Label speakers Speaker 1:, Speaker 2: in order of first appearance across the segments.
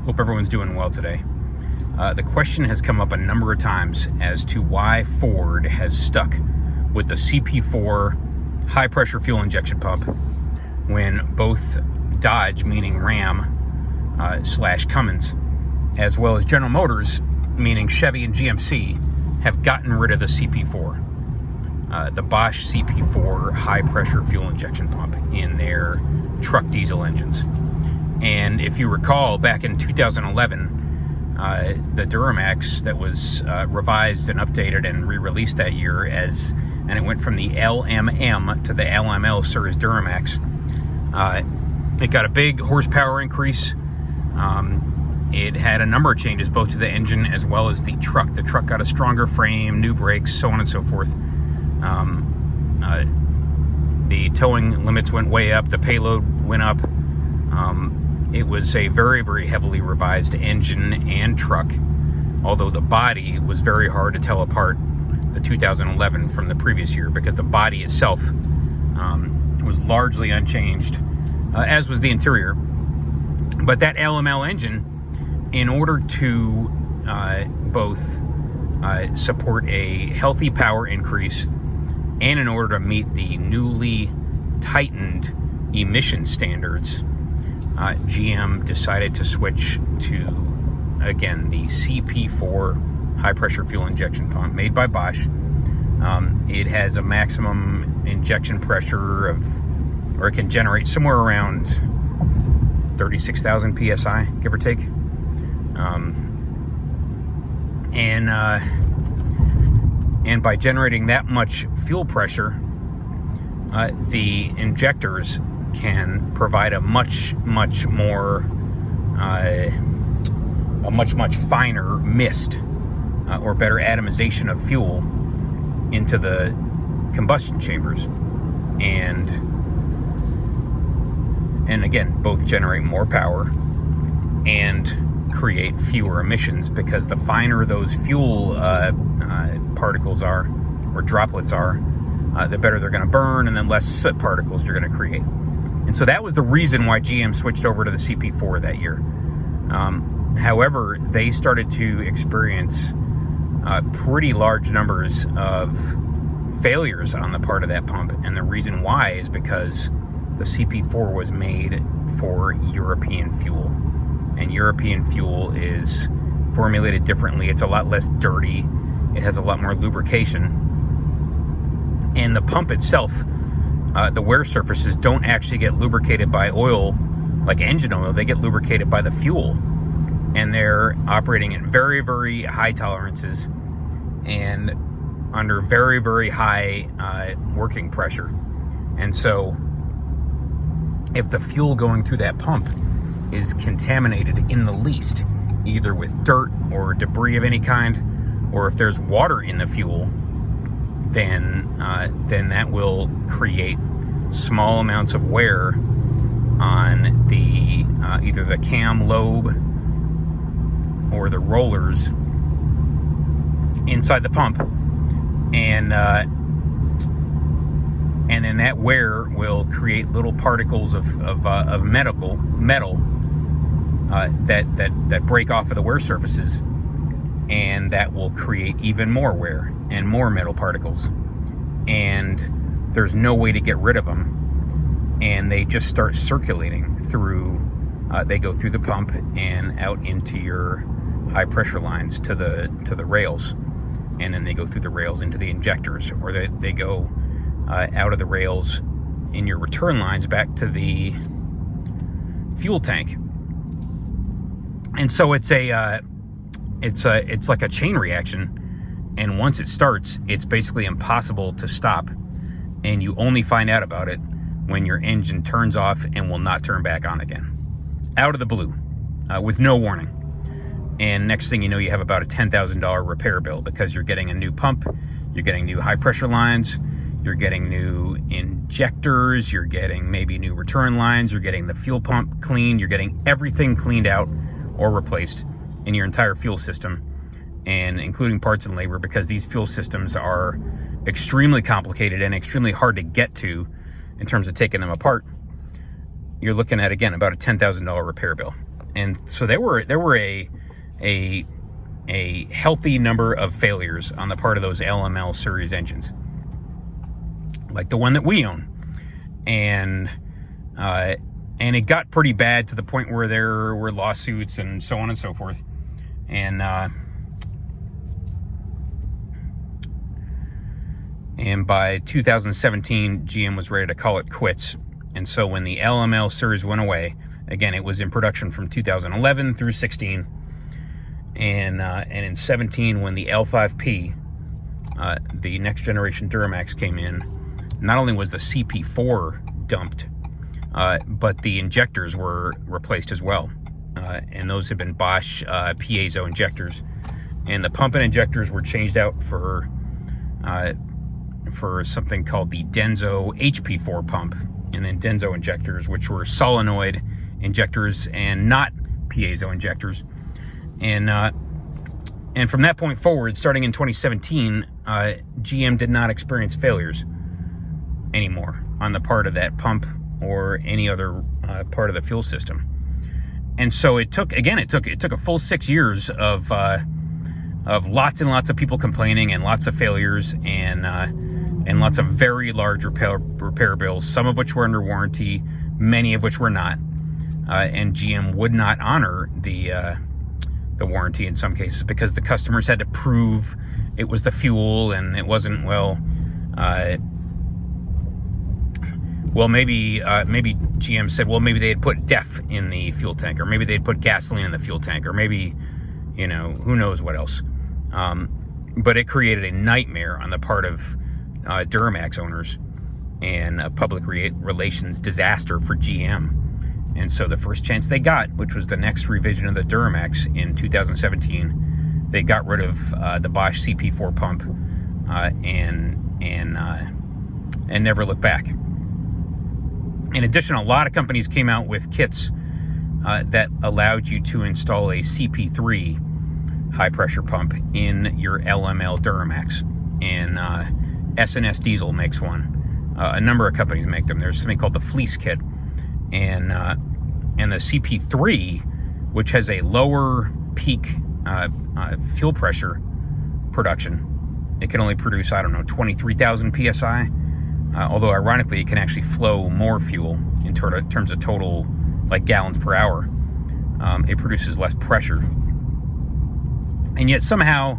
Speaker 1: Hope everyone's doing well today. The question has come up a number of times as to why Ford has stuck with the CP4 high pressure fuel injection pump when both Dodge, meaning Ram / Cummins, as well as General Motors, meaning Chevy and GMC, have gotten rid of the CP4, the Bosch CP4 high pressure fuel injection pump in their truck diesel engines. And if you recall, back in 2011, the Duramax that was revised and updated and re-released that year, and it went from the LMM to the LML series Duramax. It got a big horsepower increase. It had a number of changes, both to the engine as well as the truck. The truck got a stronger frame, new brakes, so on and so forth. The towing limits went way up. The payload went up. It was a very, very heavily revised engine and truck, although the body was very hard to tell apart, the 2011 from the previous year, because the body itself was largely unchanged, as was the interior. But that LML engine, in order to both support a healthy power increase and in order to meet the newly tightened emission standards, GM decided to switch to, again, the CP4 high pressure fuel injection pump made by Bosch. It has a maximum injection pressure or it can generate somewhere around 36,000 PSI, give or take. And by generating that much fuel pressure, the injectors can provide a much more, a much finer mist or better atomization of fuel into the combustion chambers, and again, both generate more power and create fewer emissions, because the finer those fuel particles are, or droplets are, the better they're going to burn, and then less soot particles you're going to create. And so that was the reason why GM switched over to the CP4 that year. However, they started to experience pretty large numbers of failures on the part of that pump. And the reason why is because the CP4 was made for European fuel. And European fuel is formulated differently. It's a lot less dirty. It has a lot more lubrication. And the pump itself, the wear surfaces don't actually get lubricated by oil like engine oil. They get lubricated by the fuel, and they're operating at very, very high tolerances and under very, very high working pressure. And so if the fuel going through that pump is contaminated in the least, either with dirt or debris of any kind, or if there's water in the fuel, then that will create small amounts of wear on the either the cam lobe or the rollers inside the pump, and then that wear will create little particles of metal that break off of the wear surfaces, and that will create even more wear and more metal particles, and there's no way to get rid of them, and they just start circulating through. They go through the pump and out into your high pressure lines to the rails, and then they go through the rails into the injectors, or they go out of the rails in your return lines back to the fuel tank. And so it's like a chain reaction, and once it starts, it's basically impossible to stop, and you only find out about it when your engine turns off and will not turn back on again, out of the blue, with no warning. And next thing you know, you have about a $10,000 repair bill, because you're getting a new pump, you're getting new high pressure lines, you're getting new injectors, you're getting maybe new return lines, you're getting the fuel pump cleaned, you're getting everything cleaned out or replaced in your entire fuel system, and including parts and labor, because these fuel systems are extremely complicated and extremely hard to get to in terms of taking them apart. You're looking at, again, about a $10,000 repair bill. And so there were a healthy number of failures on the part of those LML series engines, like the one that we own, and it got pretty bad to the point where there were lawsuits and so on and so forth. And by 2017, GM was ready to call it quits. And so when the LML series went away, again, it was in production from 2011 through 16. And in 17, when the L5P, the next generation Duramax, came in, not only was the CP4 dumped, but the injectors were replaced as well. And those have been Bosch piezo injectors. And the pump and injectors were changed out for something called the Denso HP4 pump, and then Denso injectors, which were solenoid injectors and not piezo injectors. And from that point forward, starting in 2017, GM did not experience failures anymore on the part of that pump or any other part of the fuel system. And so it took a full 6 years of lots and lots of people complaining, and lots of failures, and lots of very large repair bills, some of which were under warranty, many of which were not. And GM would not honor the warranty in some cases, because the customers had to prove it was the fuel, and it wasn't, maybe GM said, maybe they had put DEF in the fuel tank, or maybe they'd put gasoline in the fuel tank, or maybe, who knows what else. But it created a nightmare on the part of Duramax owners, and a public relations disaster for GM. And so the first chance they got, which was the next revision of the Duramax in 2017, they got rid of the Bosch CP4 pump and never looked back. In addition, a lot of companies came out with kits that allowed you to install a CP3 high pressure pump in your LML Duramax. And S&S Diesel makes one. A number of companies make them. There's something called the Fleece kit. And the CP3, which has a lower peak fuel pressure production, it can only produce, 23,000 PSI. Although ironically, it can actually flow more fuel in terms of total, like, gallons per hour. It produces less pressure. And yet somehow,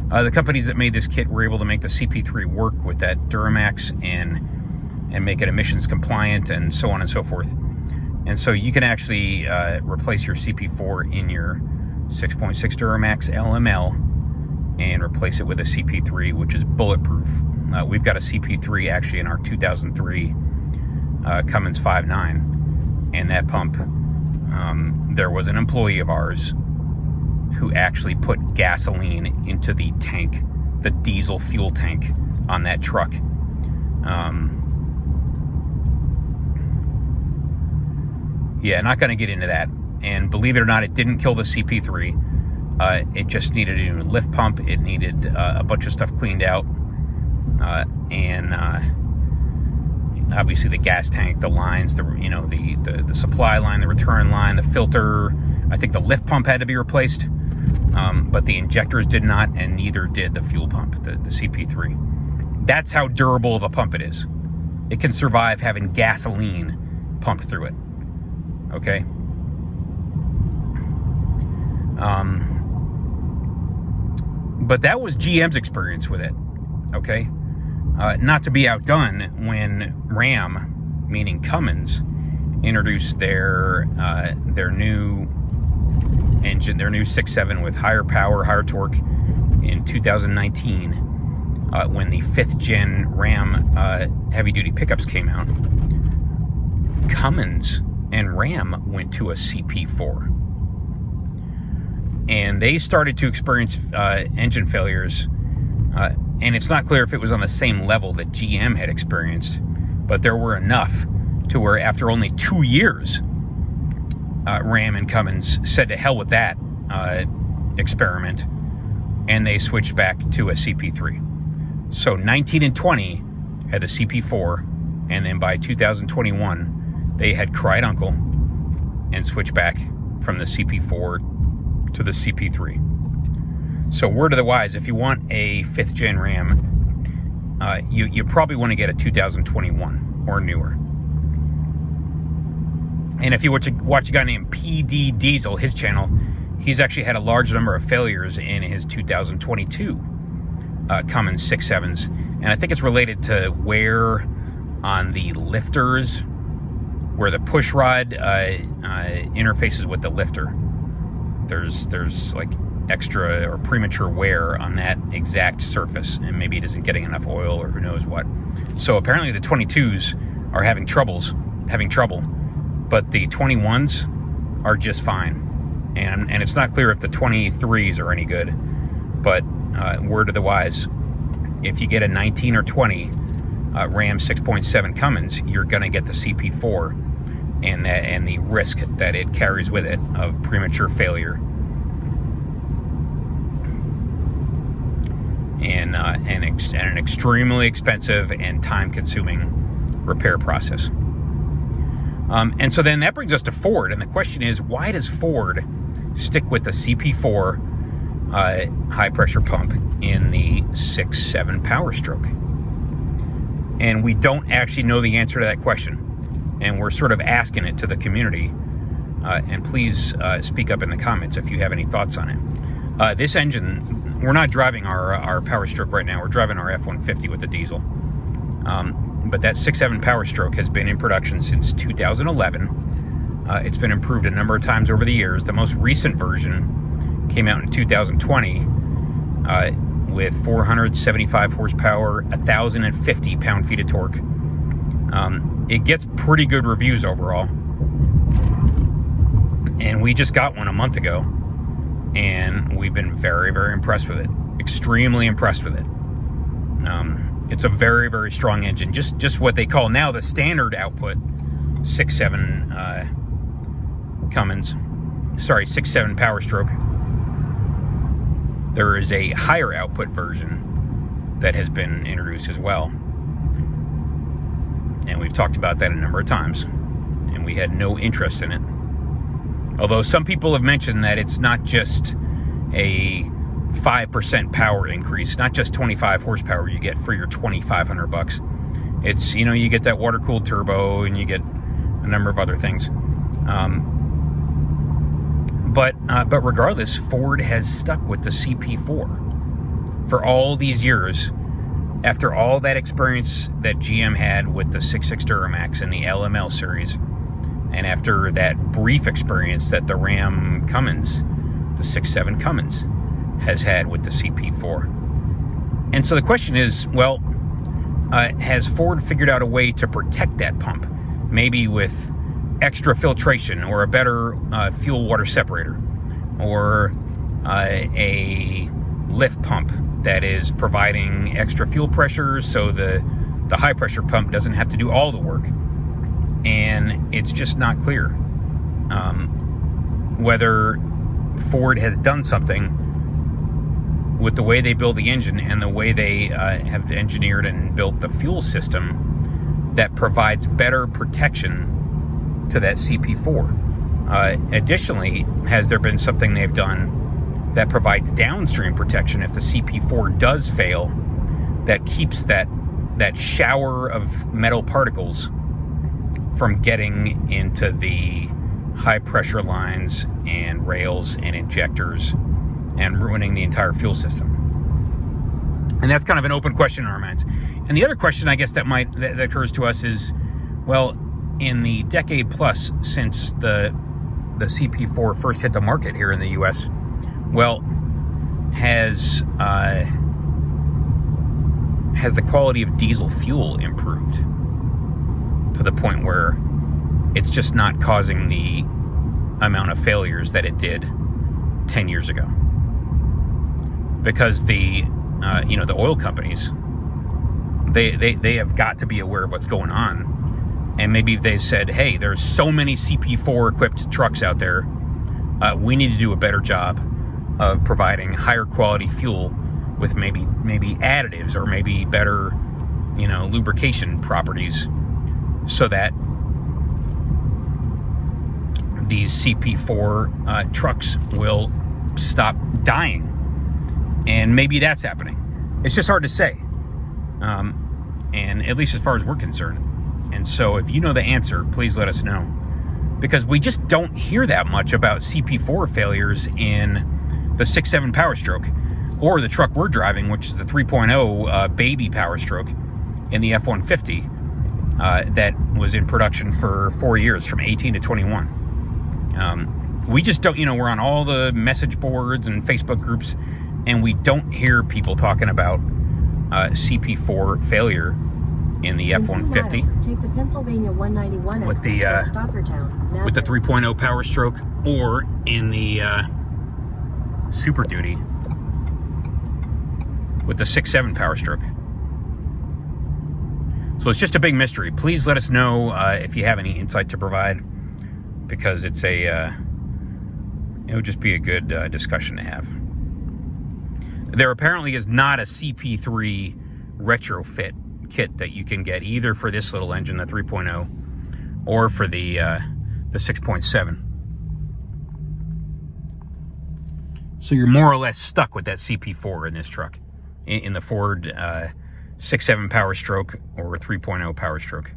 Speaker 1: the companies that made this kit were able to make the CP3 work with that Duramax and make it emissions compliant, and so on and so forth. And so you can actually replace your CP4 in your 6.6 Duramax LML and replace it with a CP3, which is bulletproof. We've got a CP3 actually in our 2003 Cummins 5.9, and that pump, there was an employee of ours who actually put gasoline into the tank, the diesel fuel tank on that truck. Not going to get into that. And believe it or not, it didn't kill the CP3. It just needed a new lift pump. It needed a bunch of stuff cleaned out. And obviously the gas tank, the lines, the supply line, the return line, the filter. I think the lift pump had to be replaced. But the injectors did not, and neither did the fuel pump, the CP3. That's how durable of a pump it is. It can survive having gasoline pumped through it. Okay? But that was GM's experience with it. Okay? Not to be outdone, when Ram, meaning Cummins, introduced their new engine, their new 6.7 with higher power, higher torque in 2019, when the 5th gen Ram heavy-duty pickups came out, Cummins and Ram went to a CP4. And they started to experience engine failures, and it's not clear if it was on the same level that GM had experienced, but there were enough to where after only 2 years, Ram and Cummins said to hell with that experiment, and they switched back to a CP3. So 19 and 20 had the CP4, and then by 2021, they had cried uncle and switched back from the CP4 to the CP3. So word of the wise, if you want a 5th gen Ram, you probably want to get a 2021 or newer. And if you watch a guy named PD Diesel, his channel, he's actually had a large number of failures in his 2022 Cummins 6.7s. And I think it's related to wear on the lifters, where the push rod interfaces with the lifter. There's like extra or premature wear on that exact surface, and maybe it isn't getting enough oil or who knows what. So apparently the 22s are having trouble, but the 21s are just fine. And it's not clear if the 23s are any good, but word of the wise, if you get a 19 or 20 Ram 6.7 Cummins, you're going to get the CP4 and the risk that it carries with it of premature failure and an extremely expensive and time-consuming repair process. And so then that brings us to Ford, and the question is, why does Ford stick with the CP4 high-pressure pump in the 6.7 Power Stroke? And we don't actually know the answer to that question, and we're sort of asking it to the community. And please speak up in the comments if you have any thoughts on it. This engine, we're not driving our Power Stroke right now. We're driving our F-150 with the diesel. But that 6.7 Power Stroke has been in production since 2011. It's been improved a number of times over the years. The most recent version came out in 2020 with 475 horsepower, 1,050 pound-feet of torque. It gets pretty good reviews overall. And we just got one a month ago, and we've been very, very impressed with it. Extremely impressed with it. It's a very, very strong engine. Just what they call now the standard output 6.7 Cummins. Sorry, 6.7 Power Stroke. There is a higher output version that has been introduced as well. And we've talked about that a number of times. And we had no interest in it. Although some people have mentioned that it's not just a 5% power increase, not just 25 horsepower you get for your $2,500. It's, you know, you get that water-cooled turbo and you get a number of other things. But regardless, Ford has stuck with the CP4 for all these years. After all that experience that GM had with the 6.6 Duramax and the LML series, and after that brief experience that the Ram Cummins, the 6.7 Cummins, has had with the CP4. And so the question is, well, has Ford figured out a way to protect that pump? Maybe with extra filtration or a better fuel water separator, or a lift pump that is providing extra fuel pressure so the high pressure pump doesn't have to do all the work. And it's just not clear whether Ford has done something with the way they build the engine and the way they have engineered and built the fuel system that provides better protection to that CP4. Additionally, has there been something they've done that provides downstream protection if the CP4 does fail, that keeps that shower of metal particles from getting into the high pressure lines and rails and injectors and ruining the entire fuel system? And that's kind of an open question in our minds. And the other question, I guess, that occurs to us is, well, in the decade plus since the CP4 first hit the market here in the US, well, has the quality of diesel fuel improved to the point where it's just not causing the amount of failures that it did 10 years ago? Because the oil companies, they have got to be aware of what's going on. And maybe they said, hey, there's so many CP4 equipped trucks out there, we need to do a better job of providing higher quality fuel with maybe additives or maybe better, lubrication properties, so that these CP4 trucks will stop dying. And maybe that's happening. It's just hard to say. And at least as far as we're concerned. And so if you know the answer, please let us know. Because we just don't hear that much about CP4 failures in the 6.7 Power Stroke, or the truck we're driving, which is the 3.0 baby Power Stroke in the F-150 that was in production for 4 years, from 18 to 21. We just don't, we're on all the message boards and Facebook groups, and we don't hear people talking about CP4 failure in the F-150.
Speaker 2: Take the Pennsylvania 191
Speaker 1: with the 3.0 Power Stroke, or in the Super Duty with the 6.7 Power Stroke. So it's just a big mystery. Please let us know if you have any insight to provide, because it's it would just be a good discussion to have. There apparently is not a CP3 retrofit kit that you can get, either for this little engine, the 3.0, or for the 6.7. So you're more or less stuck with that CP4 in this truck, in the Ford 6.7 Power Stroke or 3.0 Power Stroke.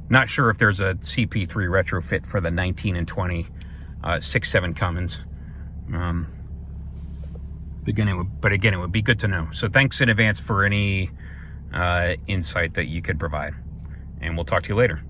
Speaker 1: Not sure if there's a CP3 retrofit for the 19 and 20 6.7 Cummins. But again, it would be good to know. So thanks in advance for any insight that you could provide. And we'll talk to you later.